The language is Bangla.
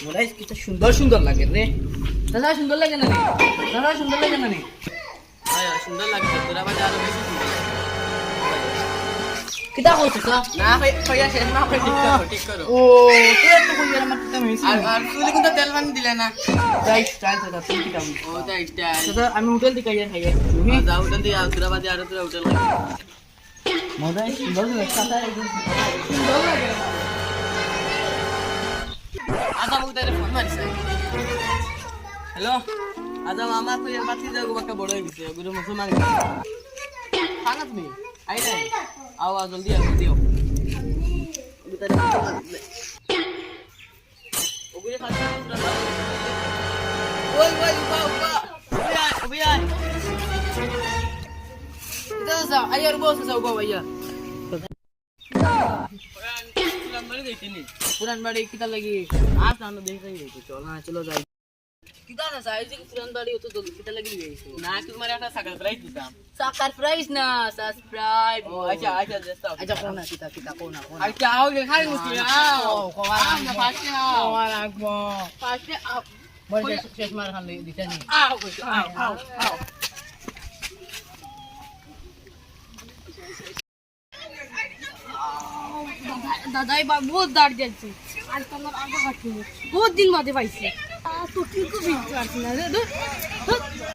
মোরাই কি তো সুন্দর সুন্দর লাগে রে দাদা সুন্দর লাগে না দাদা সুন্দর লাগে না হ্যাঁ সুন্দর লাগে তোরা বাজে আরো বেশি সুন্দর লাগে কিতা করছিস না কইয়া শেষ না করে ঠিক করো ও তুই তো কই আমার কিতা মেসি আর তুই কিন্তু তেল পানি দিলে না তাই স্টাইল দাদা তুই কিতা ও তাই স্টাইল দাদা আমি হোটেল থেকে যাই খাইয়ে যাও হোটেল দিয়ে তোরা বাজে আরো তোরা হোটেল লাগে মোরাই সুন্দর লাগে দাদা একদম সুন্দর লাগে আদা মুখ তারে ফোন মারিছে হ্যালো আদা মামা কই বাতি যাও বাক্কা বড় হয়ে গেছে গুরু মুসলমান খানা তুমি আই নাই আও জলদি আও ওগুলো খাচ্ছি ওই উবা ওবিয়া এটা যা আয়ার বস যাও বাবা আয়া পুরান বাড়ি কিতা লাগি আজ না দেখতেই গেছি চল না চলো যাই কিতা না সাইজ কি পুরান বাড়ি তো জলদি কিতা লাগি গেছি না তোমার একটা সাকার প্রাইস দিতাম সাকার প্রাইস না সাবস্ক্রাইব ও আচ্ছা জাস্ট আচ্ছা কোন কিতা কোন আচ্ছা আও খাই মুশকিল আও কোয়া ফাস্টে আও কোয়া রাখবো ফাস্টে আও বল শেষ মার খান দিতে নি আও দাদাই বা বহুত দাঁড় যাচ্ছে আর তোমার আগে হাঁটছি বহুত দিন বাদে পাইছে তো কি খুব পারছি না